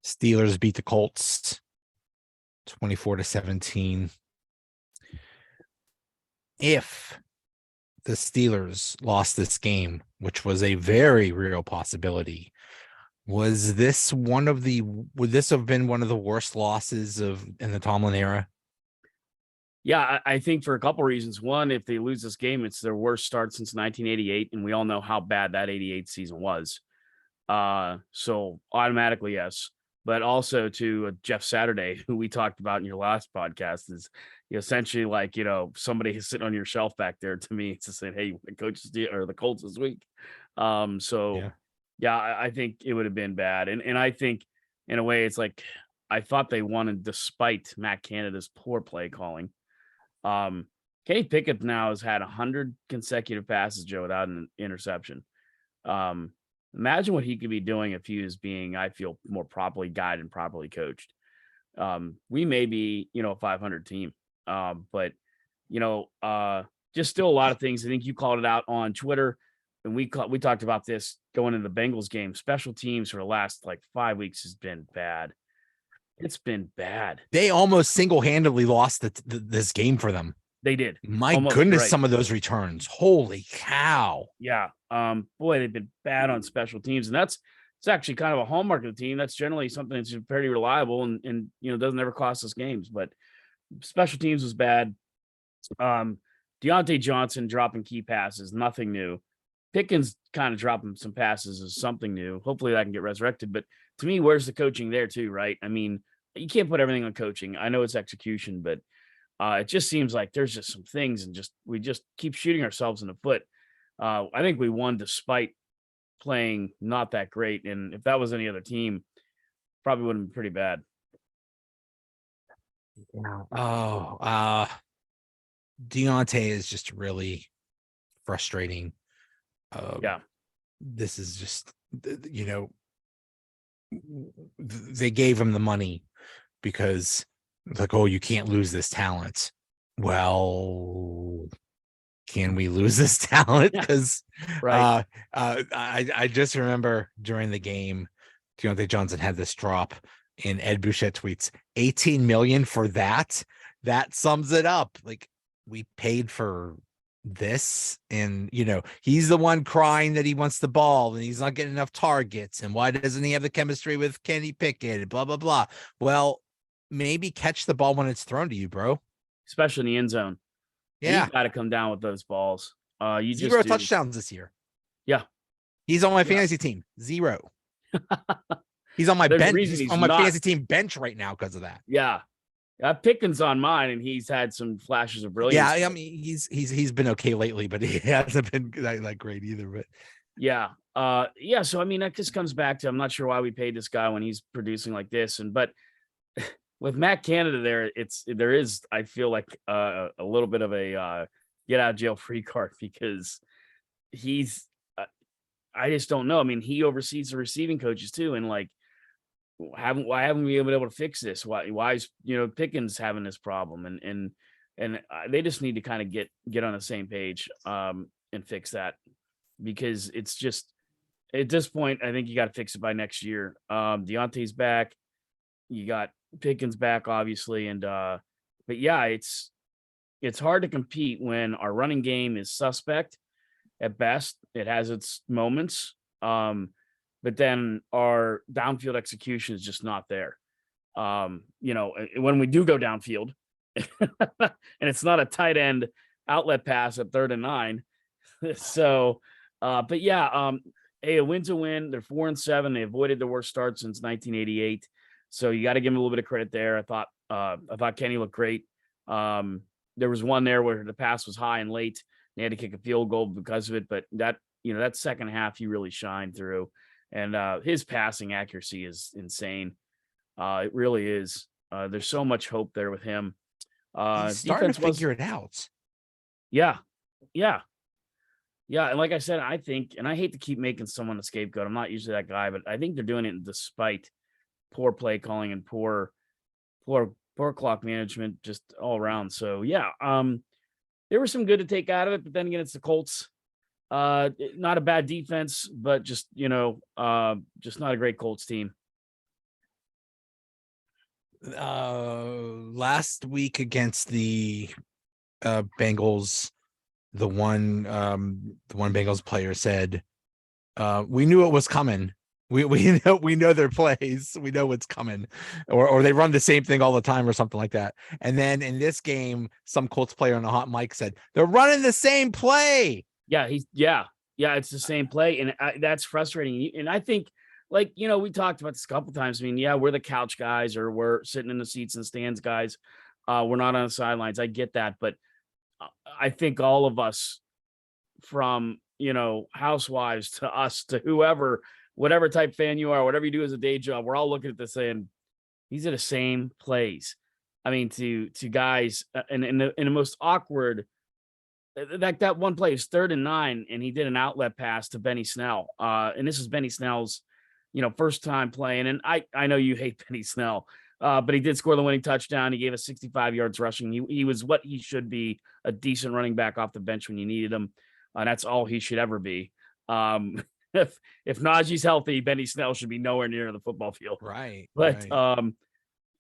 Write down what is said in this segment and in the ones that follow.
Steelers beat the Colts 24-17. If the Steelers lost this game, which was a very real possibility, would this have been one of the worst losses in the Tomlin era? Yeah, I think for a couple reasons. One, if they lose this game, it's their worst start since 1988, and we all know how bad that 88 season was. So automatically, yes. But also to Jeff Saturday, who we talked about in your last podcast, is essentially like, somebody is sitting on your shelf back there. To me, it's just saying, hey, the coaches or the Colts this week. Yeah, I think it would have been bad. And I think in a way, it's like I thought they won despite Matt Canada's poor play calling. Kenny Pickett now has had 100 consecutive passes, Joe, without an interception. Imagine what he could be doing if he was being, I feel, more properly guided and properly coached. We may be, a 500 team, but just still a lot of things. I think you called it out on Twitter, and we talked about this going into the Bengals game. Special teams for the last 5 weeks has been bad. It's been bad. They almost single-handedly lost this game for them. They did. My goodness, some of those returns. Holy cow. Yeah. Boy, they've been bad on special teams. And it's actually kind of a hallmark of the team. That's generally something that's pretty reliable and doesn't ever cost us games. But special teams was bad. Deontay Johnson dropping key passes, nothing new. Pickens kind of dropping some passes is something new. Hopefully that can get resurrected. But to me, where's the coaching there too, right? I mean, you can't put everything on coaching. I know it's execution, but it just seems like there's just some things and we just keep shooting ourselves in the foot. I think we won despite playing not that great. And if that was any other team, probably would have been pretty bad. Deontay is just really frustrating. This is just, they gave him the money because you can't lose this talent. Well, can we lose this talent? Because right. I just remember during the game, Deontay Johnson had this drop, and Ed Bouchette tweets 18 million for that. That sums it up. We paid for this, and he's the one crying that he wants the ball and he's not getting enough targets, and why doesn't he have the chemistry with Kenny Pickett, blah blah blah. Well, maybe catch the ball when it's thrown to you, bro, especially in the end zone. You got to come down with those balls. Zero touchdowns this year. Yeah, he's on my fantasy team. Zero. He's on my bench. He's on my fantasy team bench right now because of that. Yeah. Pickens on mine, and he's had some flashes of brilliance. Yeah, I mean he's been okay lately, but he hasn't been that great either. But yeah. So I mean, that just comes back to, I'm not sure why we paid this guy when he's producing like this, but with Matt Canada there is I feel like a little bit of a get out of jail free card, because he's I just don't know. I mean, he oversees the receiving coaches too, and why haven't we been able to fix this? Why is Pickens having this problem? And they just need to kind of get on the same page and fix that, because it's just, at this point, I think you got to fix it by next year. Deontay's back, you got Pickens back, obviously, and but yeah, it's hard to compete when our running game is suspect at best. It has its moments. But then our downfield execution is just not there. When we do go downfield and it's not a tight end outlet pass at 3rd and 9. So, but yeah, a win's a win. They're 4-7. They avoided their worst start since 1988. So you got to give them a little bit of credit there. I thought Kenny looked great. There was one there where the pass was high and late. They had to kick a field goal because of it. But that second half, he really shined through. And his passing accuracy is insane. It really is. There's so much hope there with him. He's starting to figure it out. Yeah. And like I said, I think, and I hate to keep making someone a scapegoat, I'm not usually that guy, but I think they're doing it despite poor play calling and poor clock management just all around. So yeah, there was some good to take out of it, but then again, it's the Colts. Not a bad defense, but just not a great Colts team. last week against the Bengals, the one Bengals player said, we knew it was coming. We know their plays. We know what's coming, or they run the same thing all the time, or something like that. And then in this game, some Colts player on a hot mic said they're running the same play. Yeah, it's the same play, and that's frustrating. And I think, like, we talked about this a couple times. I mean, yeah, we're the couch guys, or we're sitting in the seats and stands guys. We're not on the sidelines. I get that, but I think all of us, from housewives to us to whoever, whatever type fan you are, whatever you do as a day job, we're all looking at this saying these are the same plays. I mean, to guys, and in the most awkward. That one play is 3rd and 9, and he did an outlet pass to Benny Snell. And this is Benny Snell's, first time playing. And I know you hate Benny Snell, but he did score the winning touchdown. He gave us 65 yards rushing. He was what he should be, a decent running back off the bench when you needed him. That's all he should ever be. If Najee's healthy, Benny Snell should be nowhere near the football field. Right. But right.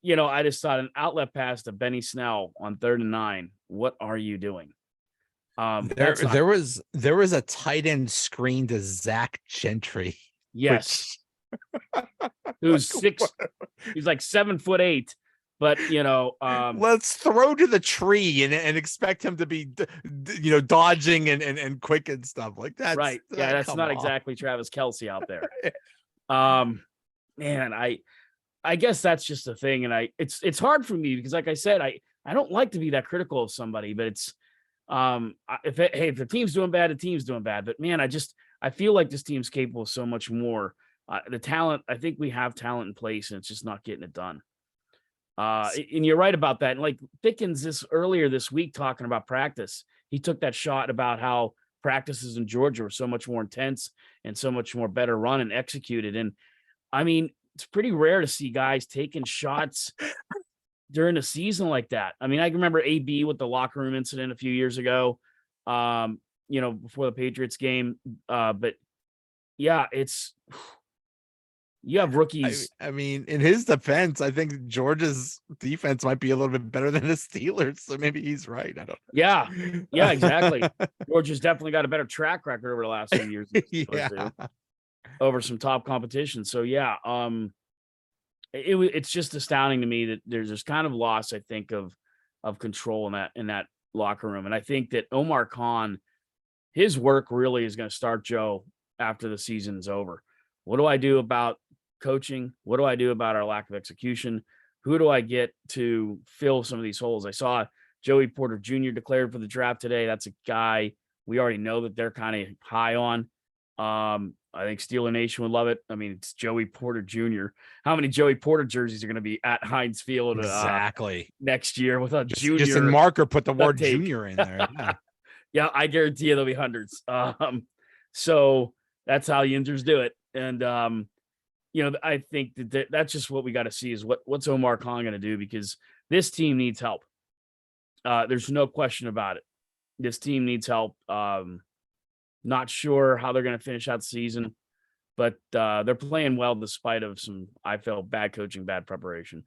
I just thought an outlet pass to Benny Snell on 3rd and 9. What are you doing? There was a tight end screen to Zach Gentry. Yes. Who's he's like 7'8", but let's throw to the tree and expect him to be dodging and quick and stuff like that. Right. Yeah, that's not exactly Travis Kelce out there. Man, I guess that's just a thing. And it's hard for me because, like I said, I don't like to be that critical of somebody, but it's if the team's doing bad, the team's doing bad. But man, I feel like this team's capable of so much more. The talent, I think we have talent in place, and it's just not getting it done. And you're right about that. And like Pickens earlier this week talking about practice, he took that shot about how practices in Georgia were so much more intense and so much more better run and executed. And I mean, it's pretty rare to see guys taking shots during a season like that. I mean, I remember AB with the locker room incident a few years ago, before the Patriots game. But yeah, you have rookies. I mean, in his defense, I think Georgia's defense might be a little bit better than the Steelers. So maybe he's right. I don't know. Yeah, exactly. Georgia's definitely got a better track record over the last few years. Yeah. Over some top competition. So yeah, it's just astounding to me that there's this kind of loss, I think, of control in that locker room. And I think that Omar Khan, his work really is going to start, Joe, after the season's over. What do I do about coaching? What do I do about our lack of execution? Who do I get to fill some of these holes? I saw Joey Porter Jr. declared for the draft today. That's a guy we already know that they're kind of high on. I think Steeler Nation would love it. I mean, it's Joey Porter Jr. How many Joey Porter jerseys are going to be at Heinz Field exactly next year with a junior? Just in marker, put the word junior in there. Yeah. Yeah, I guarantee you there'll be hundreds. So that's how the Yinzers do it. And, I think that's just what we got to see is what's Omar Khan going to do, because this team needs help. There's no question about it. This team needs help. Not sure how they're going to finish out the season, but they're playing well despite of some, I felt, bad coaching, bad preparation.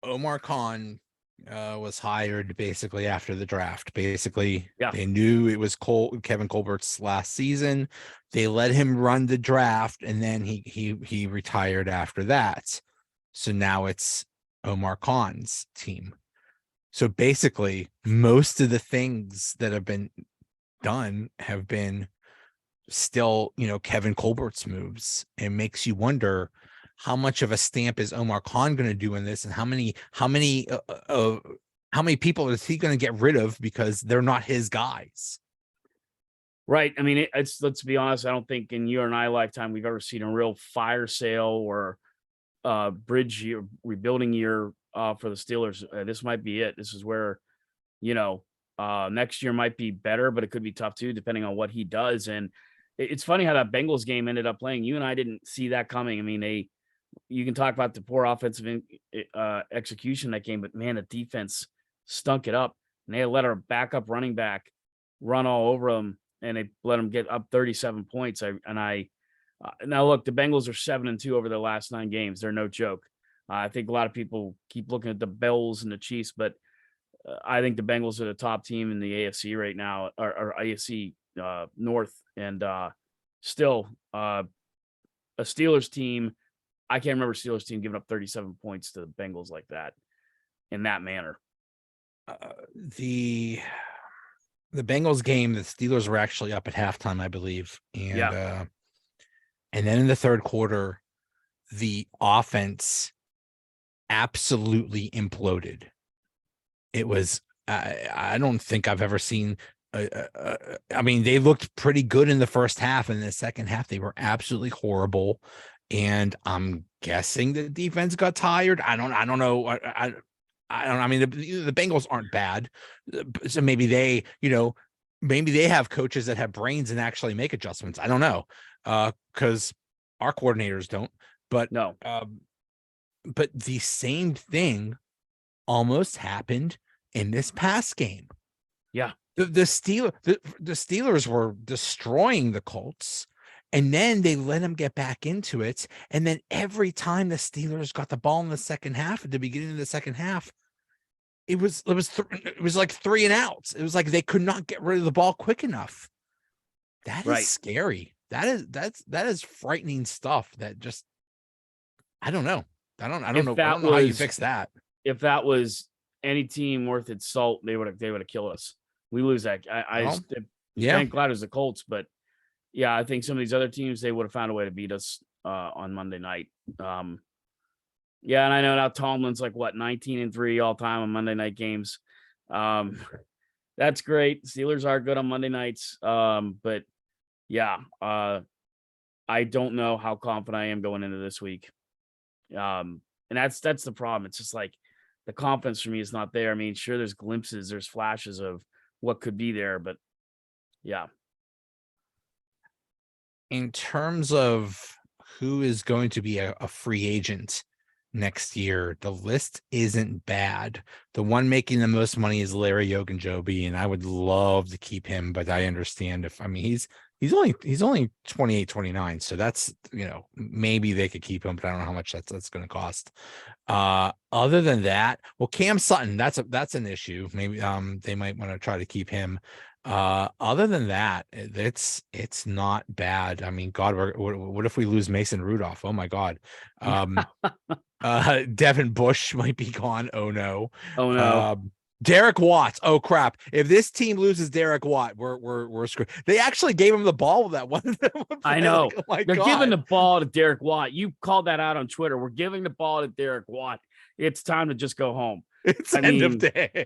Omar Khan was hired basically after the draft. Basically, yeah. They knew it was Kevin Colbert's last season. They let him run the draft, and then he retired after that. So now it's Omar Khan's team. So basically, most of the things that have been done have been still, Kevin Colbert's moves. It makes you wonder how much of a stamp is Omar Khan going to do in this, and how many people is he going to get rid of because they're not his guys? Right. I mean, let's be honest. I don't think in your and I lifetime we've ever seen a real fire sale or bridge year, rebuilding year for the Steelers. This might be it. This is where, next year might be better, but it could be tough too, depending on what he does. And it's funny how that Bengals game ended up playing. You and I didn't see that coming. I mean, you can talk about the poor offensive execution in that game, but man, the defense stunk it up, and they let our backup running back run all over them, and they let them get up 37 points. Now look, the Bengals are 7-2 over their last 9 games. They're no joke. I think a lot of people keep looking at the Bills and the Chiefs, but I think the Bengals are the top team in the AFC right now, or AFC North, and still a Steelers team. I can't remember Steelers team giving up 37 points to the Bengals like that in that manner. The Bengals game, the Steelers were actually up at halftime, I believe, and then in the third quarter, the offense absolutely imploded. It was I don't think I've ever seen. I mean, they looked pretty good in the first half, and in the second half, they were absolutely horrible. And I'm guessing the defense got tired. I don't know. I don't. I mean, the Bengals aren't bad, so maybe they, maybe they have coaches that have brains and actually make adjustments. I don't know, because our coordinators don't. But No, but the same thing almost happened in this past game. yeah, The Steelers were destroying the Colts, and then they let them get back into it. And then every time the Steelers got the ball in the second half, at the beginning of the second half, it was like 3 and outs. It was like they could not get rid of the ball quick enough. That is right. scary. That is frightening stuff. That just, I don't know. I don't know how you fix that. If that was any team worth its salt, they would have killed us. We lose that. Thank God it was the Colts, but yeah, I think some of these other teams, they would have found a way to beat us on Monday night. Yeah, and I know now Tomlin's like 19-3 all time on Monday night games. That's great. Steelers are good on Monday nights. But yeah, I don't know how confident I am going into this week. And that's the problem. It's just like the confidence for me is not there. I mean, sure, there's glimpses, there's flashes of what could be there, but yeah. In terms of who is going to be a free agent next year, the list isn't bad. The one making the most money is Larry Ogunjobi, and I would love to keep him, but I understand he's only 28, 29. So that's, maybe they could keep him, but I don't know how much that's going to cost. Other than that, well, Cam Sutton, that's an issue. Maybe they might want to try to keep him. Other than that, it's not bad. I mean, God, what if we lose Mason Rudolph? Oh my God. Devin Bush might be gone. Oh no. Oh no. Derek Watt. Oh crap. If this team loses Derek Watt, we're screwed. They actually gave him the ball with that one. I know. Like, oh my They're God. giving the ball to Derek Watt. You called that out on Twitter. We're giving the ball to Derek Watt. It's time to just go home. It's end of days.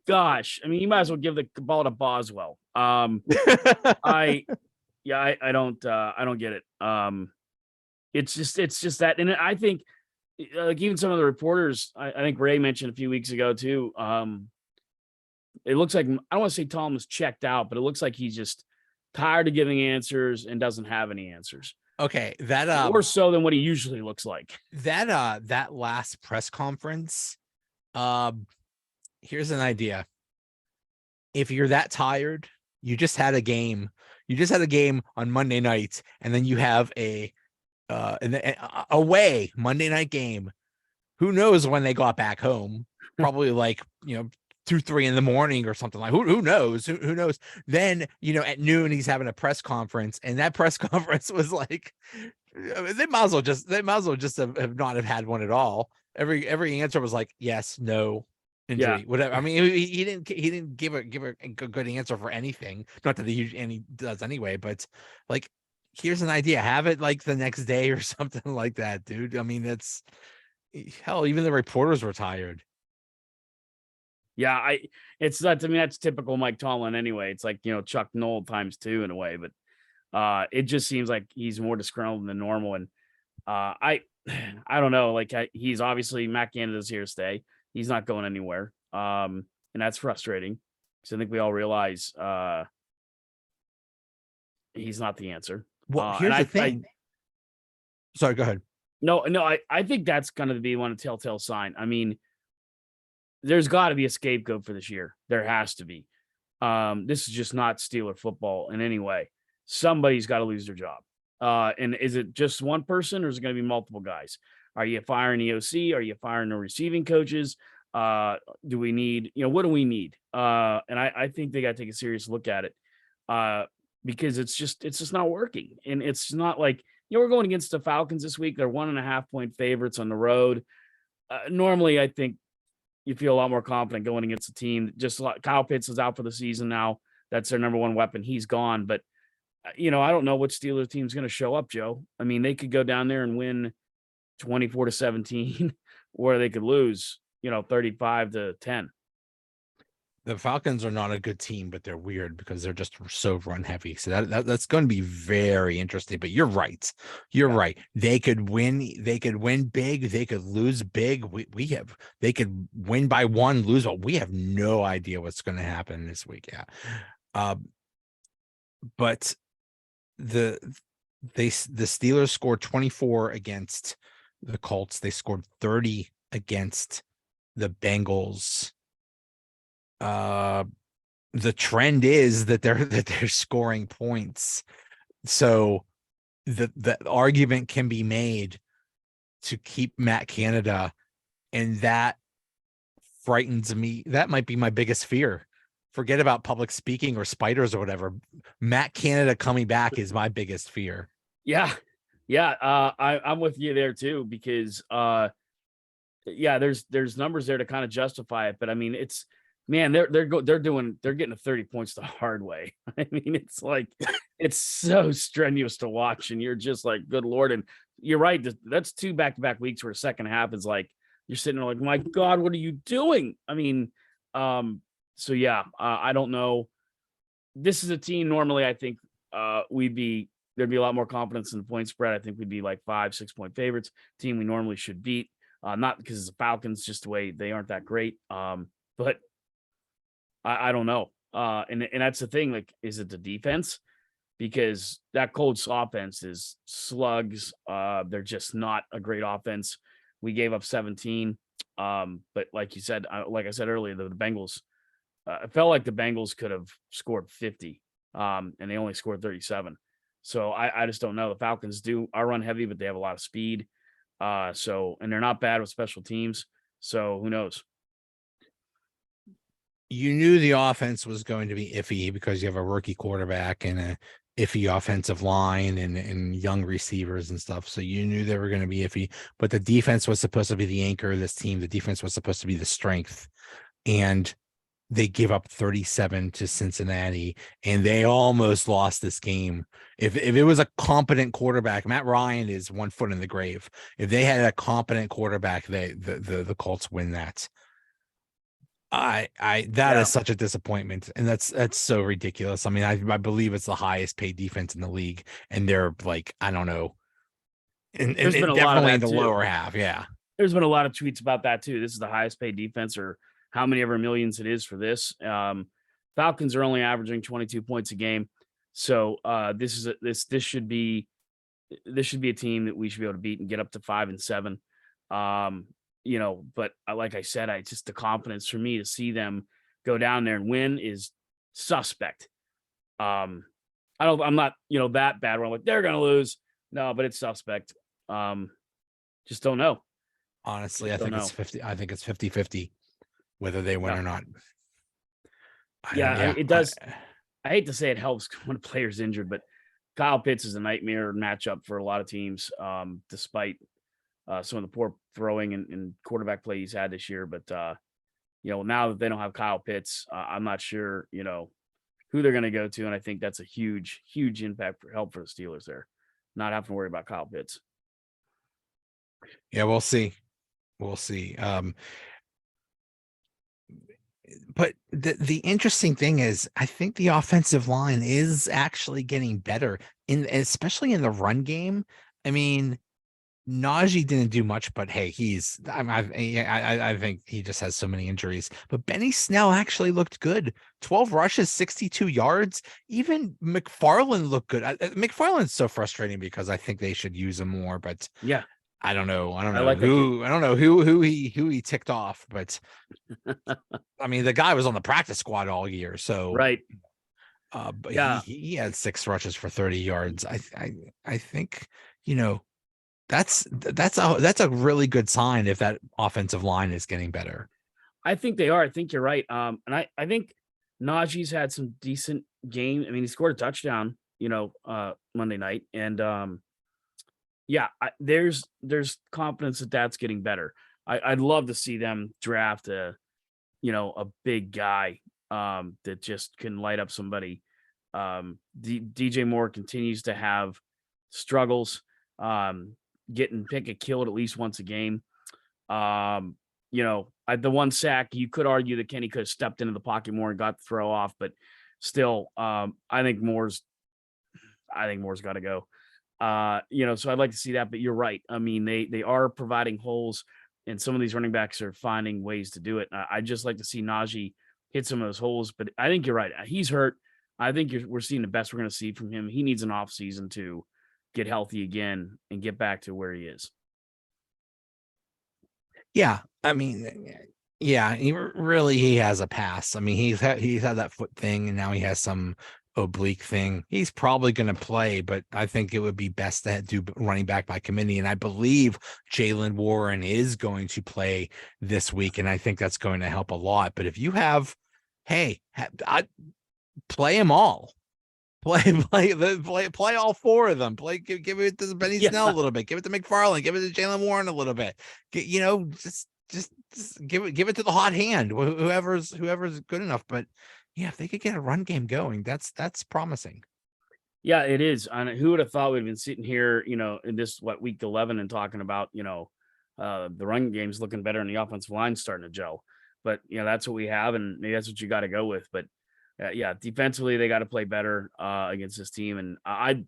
Gosh, I mean, you might as well give the ball to Boswell. I don't get it. It's just that, and I think, like, even some of the reporters, I think Ray mentioned a few weeks ago too. It looks like, I don't want to say Tom was checked out, but it looks like he's just tired of giving answers and doesn't have any answers. Okay, that more so than what he usually looks like. That last press conference. Here's an idea. If you're that tired, you just had a game on Monday night, and then you have a away Monday night game. Who knows when they got back home? Probably like 2-3 in the morning or something. Like who knows? Who knows? Then at noon he's having a press conference, and that press conference was like, they might as well just have not have had one at all. Every answer was like yes, no, injury, whatever. I mean, he didn't give a good answer for anything. Not that he does anyway, but like, here's an idea. Have it like the next day or something like that, dude. I mean, that's hell. Even the reporters were tired. Yeah, that's typical Mike Tomlin anyway. It's like, Chuck Noll ×2 in a way, but it just seems like he's more disgruntled than normal. And I don't know, like he's obviously, Matt Canada's here to stay. He's not going anywhere. And that's frustrating because I think we all realize he's not the answer. Well, here's the thing. Sorry, go ahead. No, I think that's going to be one of the telltale sign. I mean, there's got to be a scapegoat for this year. There has to be. This is just not Steeler football in any way. Somebody's got to lose their job. And is it just one person, or is it going to be multiple guys? Are you firing the OC? Are you firing the receiving coaches? Do we need, what do we need? And I think they got to take a serious look at it, because it's just not working. And it's not like, we're going against the Falcons this week. They're 1.5-point favorites on the road. Normally, I think you feel a lot more confident going against a team. Just like Kyle Pitts is out for the season now. That's their number one weapon. He's gone. But, I don't know which Steelers team's going to show up, Joe. I mean, they could go down there and win 24-17, or they could lose, 35-10. The Falcons are not a good team, but they're weird because they're just so run heavy. So that's going to be very interesting. But you're right. You're right. They could win. They could win big. They could lose big. They could win by one, lose. But we have no idea what's going to happen this week. Yeah. But the Steelers scored 24 against the Colts. They scored 30 against the Bengals. The trend is that they're scoring points. So the argument can be made to keep Matt Canada, and that frightens me. That might be my biggest fear. Forget about public speaking or spiders or whatever. Matt Canada coming back is my biggest fear. Yeah. I'm with you there too, because there's numbers there to kind of justify it. But I mean, man, they're getting to 30 points the hard way. I mean, it's like, it's so strenuous to watch, and you're just like, good Lord. And you're right. That's 2 back-to-back weeks where second half is like, you're sitting there like, my God, what are you doing? I mean, I don't know. This is a team normally, I think there'd be a lot more confidence in the point spread. I think we'd be like 5-6 point favorites, team we normally should beat. Not because it's the Falcons, just the way they aren't that great. But I don't know. And that's the thing. Like, is it the defense? Because that Colts offense is slugs. They're just not a great offense. We gave up 17. But like you said, like I said earlier, the Bengals, it felt like the Bengals could have scored 50, and they only scored 37. So I just don't know. The Falcons are run heavy, but they have a lot of speed. And they're not bad with special teams. So who knows? You knew the offense was going to be iffy because you have a rookie quarterback and a iffy offensive line and young receivers and stuff. So you knew they were going to be iffy, but the defense was supposed to be the anchor of this team. The defense was supposed to be the strength, and they give up 37 to Cincinnati, and they almost lost this game. If it was a competent quarterback, Matt Ryan is 1 foot in the grave. If they had a competent quarterback, the Colts win that. That is such a disappointment, and that's so ridiculous. I mean, I believe it's the highest paid defense in the league, and they're like, I don't know, and definitely in the lower half. Yeah, there's been a lot of tweets about that too. This is the highest paid defense, or how many ever millions it is for this. Falcons are only averaging 22 points a game, so this should be a team that we should be able to beat and get up to 5-7. But like I said, just the confidence for me to see them go down there and win is suspect. I'm not, that bad where I'm like, they're going to lose. No, but it's suspect. Just don't know. Honestly, I think it's 50-50 whether they win or not. It does. I hate to say it helps when a player's injured, but Kyle Pitts is a nightmare matchup for a lot of teams, despite some of the poor throwing and quarterback play he's had this year. But, now that they don't have Kyle Pitts, I'm not sure, who they're going to go to. And I think that's a huge, huge help for the Steelers there. Not having to worry about Kyle Pitts. Yeah, we'll see. We'll see. But the interesting thing is, I think the offensive line is actually getting better, especially in the run game. I mean, Najee didn't do much, but hey, I think he just has so many injuries. But Benny Snell actually looked good. 12 rushes, 62 yards. Even McFarland looked good. McFarland's so frustrating because I think they should use him more. But yeah, I don't know who he ticked off. But I mean, the guy was on the practice squad all year, so right. But he had 6 rushes for 30 yards. I think that's a really good sign if that offensive line is getting better. I think they are. I think you're right. And I think Najee's had some decent game. I mean, he scored a touchdown, Monday night, and yeah, there's confidence that that's getting better. I'd love to see them draft a big guy that just can light up somebody. DJ Moore continues to have struggles, getting Pickett killed at least once a game. The one sack, you could argue that Kenny could have stepped into the pocket more and got the throw off, but still, I think Moore's got to go. So I'd like to see that, but you're right. I mean, they are providing holes, and some of these running backs are finding ways to do it. I just like to see Najee hit some of those holes, but I think you're right. He's hurt. I think we're seeing the best we're going to see from him. He needs an off season to get healthy again and get back to where he is. Yeah, I mean, yeah, he has a pass. I mean, he's had that foot thing, and now he has some oblique thing. He's probably going to play, but I think it would be best to do running back by committee. And I believe Jalen Warren is going to play this week, and I think that's going to help a lot. But if you have, I play them all. Play all four of them. Give it to Benny Snell a little bit. Give it to McFarland. Give it to Jalen Warren a little bit. Just give it to the hot hand. Whoever's good enough. But yeah, if they could get a run game going, that's promising. Yeah, it is. And who would have thought we'd been sitting here, in this week 11 and talking about, the run game's looking better and the offensive line starting to gel. But that's what we have, and maybe that's what you got to go with. But defensively, they got to play better against this team, and I'd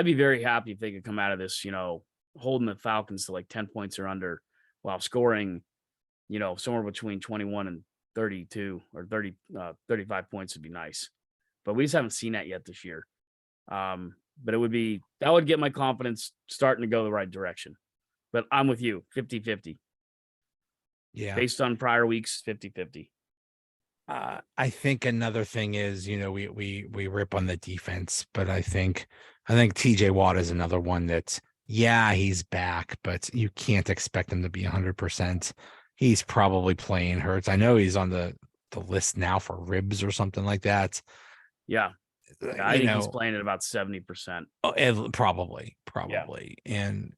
be very happy if they could come out of this, holding the Falcons to like 10 points or under, while scoring, somewhere between 21 and 32 or 35 points would be nice. But we just haven't seen that yet this year. But that would get my confidence starting to go the right direction. But I'm with you, 50-50. Yeah, based on prior weeks, 50-50. I think another thing is, we rip on the defense, but I think TJ Watt is another one that, he's back, but you can't expect him to be 100%. He's probably playing hurts. I know he's on the list now for ribs or something like that. Yeah. I think he's playing at about 70%. Oh, probably. Yeah. And,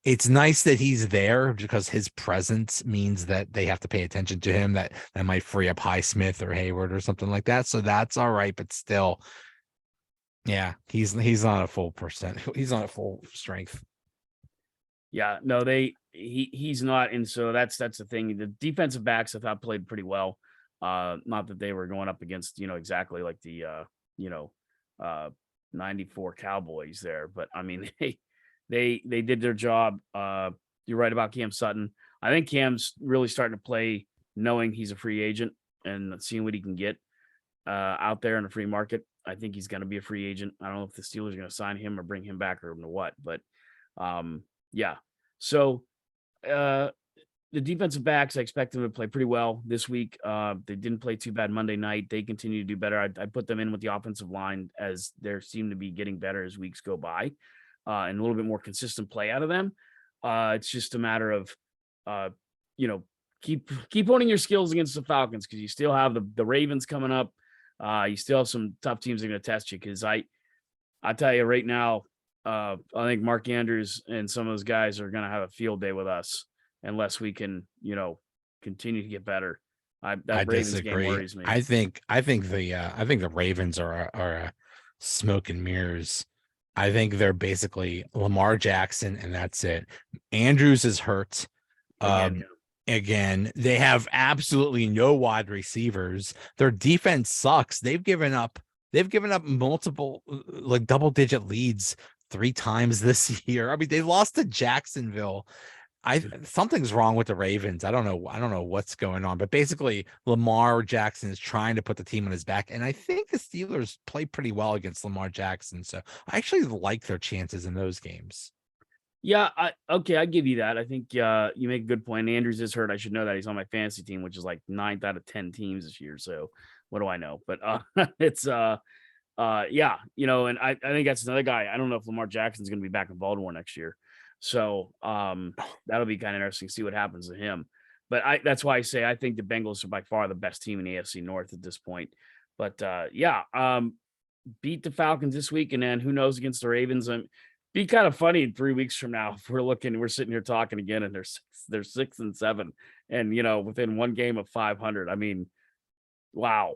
it's nice that he's there because his presence means that they have to pay attention to him. That might free up Highsmith or Hayward or something like that. So that's all right. But still, he's not a full percent. He's not at full strength. Yeah, no, he's not. And so that's the thing. The defensive backs I thought played pretty well. Not that they were going up against, exactly like the, 94 Cowboys there, but I mean, they did their job. You're right about Cam Sutton. I think Cam's really starting to play knowing he's a free agent and seeing what he can get out there in the free market. I think he's going to be a free agent. I don't know if the Steelers are going to sign him or bring him back or what, but so the defensive backs, I expect them to play pretty well this week. They didn't play too bad Monday night. They continue to do better. I put them in with the offensive line as they seem to be getting better as weeks go by, and a little bit more consistent play out of them. It's just a matter of, keep honing your skills against the Falcons, because you still have the Ravens coming up. You still have some tough teams that are going to test you. Because I tell you right now, I think Mark Andrews and some of those guys are going to have a field day with us unless we can, continue to get better. I Ravens disagree. Game worries me. I think the Ravens are a smoke and mirrors. I think they're basically Lamar Jackson, and that's it. Andrews is hurt. Again, they have absolutely no wide receivers. Their defense sucks. They've given up multiple like double-digit leads 3 times this year. I mean, they lost to Jacksonville. Something's wrong with the Ravens. I don't know what's going on, but basically Lamar Jackson is trying to put the team on his back. And I think the Steelers play pretty well against Lamar Jackson. So I actually like their chances in those games. Yeah. I give you that. I think you make a good point. Andrews is hurt. I should know that. He's on my fantasy team, which is like 9th out of 10 teams this year. So what do I know? But it's and I think that's another guy. I don't know if Lamar Jackson's going to be back in Baltimore next year. So that'll be kind of interesting to see what happens to him. But that's why I say I think the Bengals are by far the best team in the AFC North at this point. But beat the Falcons this week, and then who knows against the Ravens. And be kind of funny in 3 weeks from now if we're sitting here talking again, and they're 6-7, and within one game of 500. I mean, wow.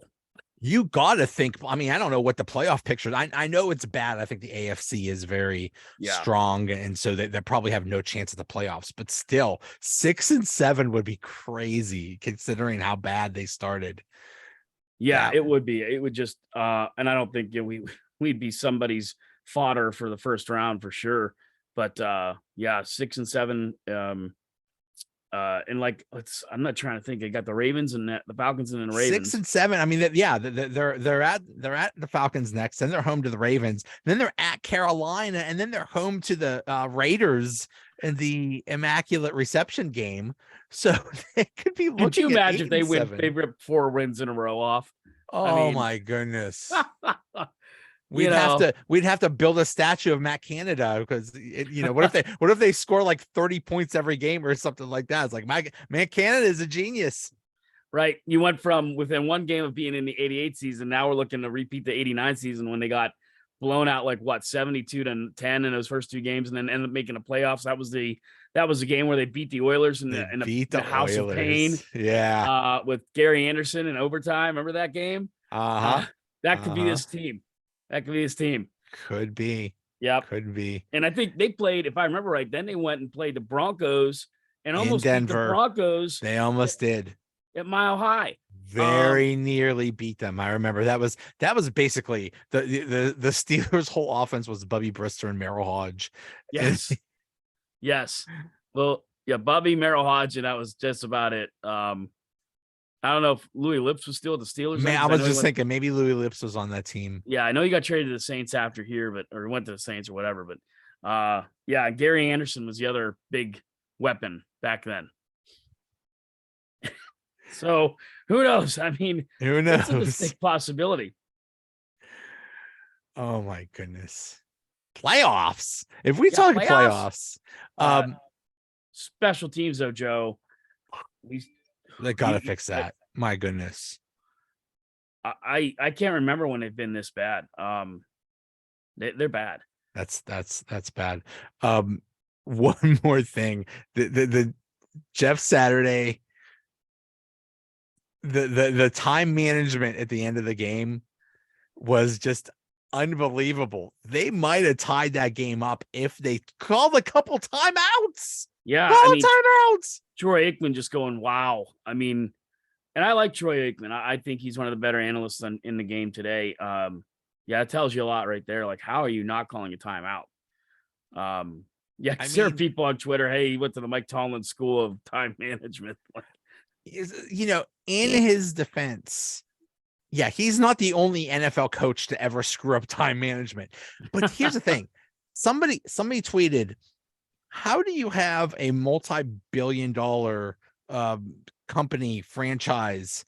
You got to think. I mean, I don't know what the playoff picture is. I know it's bad. I think the AFC is very strong, and so they probably have no chance at the playoffs. But still, 6-7 would be crazy considering how bad they started. Yeah, it would be. It would just, and I don't think we'd be somebody's fodder for the first round for sure. But 6-7. And like, I'm not trying to think. They got the Ravens and the Falcons and then the Ravens. 6-7. I mean, they're at the Falcons next, then they're home to the Ravens, then they're at Carolina, and then they're home to the Raiders in the Immaculate Reception game. So they could be looking. Could you imagine if they 8-7. they ripped 4 wins in a row off? Oh my goodness. We'd have to build a statue of Matt Canada because what if they score like 30 points every game or something like that? It's like Matt Canada is a genius. Right. You went from within one game of being in the 88 season. Now we're looking to repeat the 89 season when they got blown out like 72-10 in those first 2 games and then ended up making the playoffs. That was the game where they beat the Oilers in the House of Pain. Yeah. With Gary Anderson in overtime. Remember that game? That could be this team. That could be his team. Could be. Yep. Could be. And I think they played, if I remember right, then they went and played the Broncos and almost beat the Broncos. They almost did. At Mile High. Very nearly beat them. I remember that was basically the Steelers' whole offense was Bubby Brister and Merrill Hodge. Yes. Yes. Well, yeah, Bubby, Merrill Hodge, and that was just about it. I don't know if Louis Lips was still at the Steelers. Man, I was just thinking maybe Louis Lips was on that team. Yeah, I know he got traded to the Saints after here, or went to the Saints or whatever. But Gary Anderson was the other big weapon back then. So who knows? I mean, who knows? It's a distinct possibility. Oh my goodness. Playoffs. If we talk playoffs. Special teams though, Joe. They gotta fix that. My goodness. I can't remember when they've been this bad. They're bad. That's bad. One more thing. The Jeff Saturday. The time management at the end of the game was just unbelievable. They might have tied that game up if they called a couple timeouts. Yeah, timeouts. Troy Aikman just going, wow. I mean, and I like Troy Aikman. I think he's one of the better analysts in the game today. It tells you a lot right there. Like, how are you not calling a timeout? There are people on Twitter, hey, he went to the Mike Tomlin School of Time Management. In his defense, he's not the only NFL coach to ever screw up time management. But here's the thing. Somebody tweeted, how do you have a multi-billion-dollar company franchise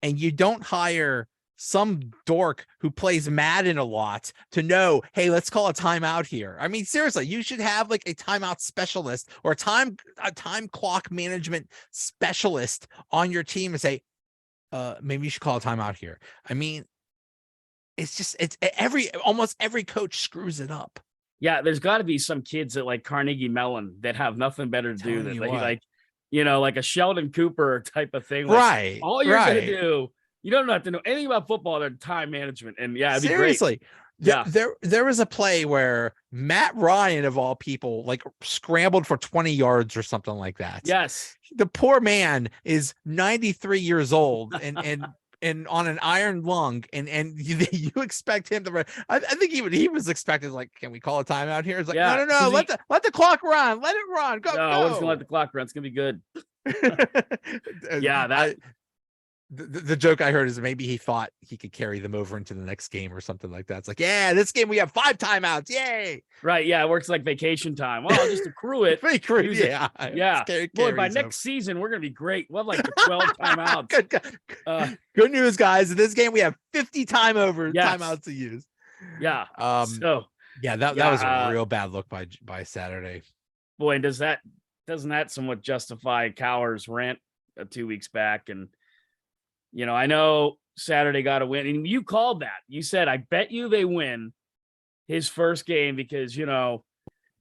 and you don't hire some dork who plays Madden a lot to know, hey, let's call a timeout here? I mean, seriously, you should have like a timeout specialist or a time clock management specialist on your team and say, maybe you should call a timeout here. I mean, almost every coach screws it up. Yeah, there's got to be some kids at like Carnegie Mellon that have nothing better to do than like a Sheldon Cooper type of thing. Like, right. All you're going to do, you don't have to know anything about football or time management. And it'd be seriously. Great. There was a play where Matt Ryan, of all people, like scrambled for 20 yards or something like that. Yes. The poor man is 93 years old and on an iron lung, and you expect him to run. I think he was expected, like, can we call a timeout here? It's like, no, let the clock run, let it run. Go. We're just gonna let the clock run. It's gonna be good. The joke I heard is maybe he thought he could carry them over into the next game or something like that. It's like, this game we have 5 timeouts. Yay. Right. Yeah. It works like vacation time. Well, I'll just accrue it. Yeah. Boy, by next season, we're going to be great. We'll have like 12 timeouts. Good news, guys. In this game, we have 50 timeouts to use. Yeah. That was a real bad look by Saturday. boy, and doesn't that somewhat justify Cowher's rant 2 weeks back? And I know Saturday got a win, and you called that. You said, "I bet you they win his first game because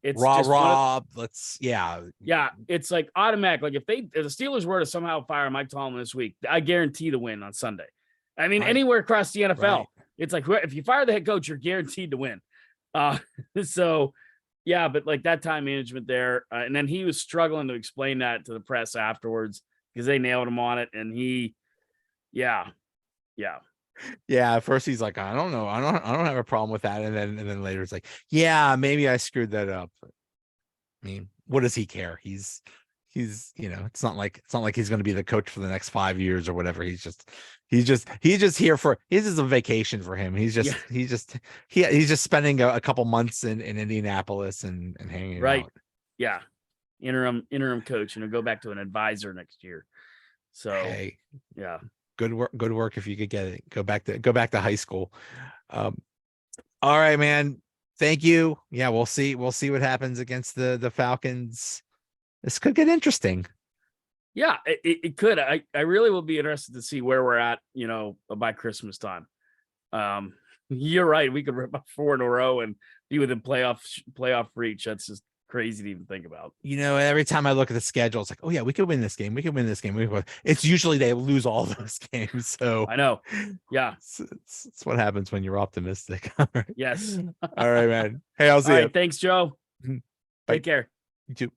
it's just yeah, it's like automatic. Like if the Steelers were to somehow fire Mike Tomlin this week, I guarantee the win on Sunday. I mean, anywhere across the NFL, it's like if you fire the head coach, you're guaranteed to win. So yeah, but like that time management there, and then he was struggling to explain that to the press afterwards because they nailed him on it, and yeah. At first he's like, I don't know, I don't have a problem with that, and then later it's like, yeah, maybe I screwed that up. I mean, what does he care? He's it's not like he's going to be the coach for the next 5 years or whatever. He's just here for, this is a vacation for him. He's just spending a couple months in Indianapolis and hanging out. Yeah, interim coach, go back to an advisor next year. So hey, yeah, good work if you could get it. Go back to high school. All right, man. Thank you. Yeah, we'll see what happens against the Falcons. This could get interesting. Yeah, it could. I really will be interested to see where we're at, by Christmas time. You're right. We could rip up 4 in a row and be within playoff reach. That's just crazy to even think about. Every time I look at the schedule, it's like, oh yeah, we could win this game. It's usually they lose all those games. So I know. Yeah. It's what happens when you're optimistic. All right. Yes. All right, man. Hey, I'll see you. Thanks, Joe. Bye. Take care. You too.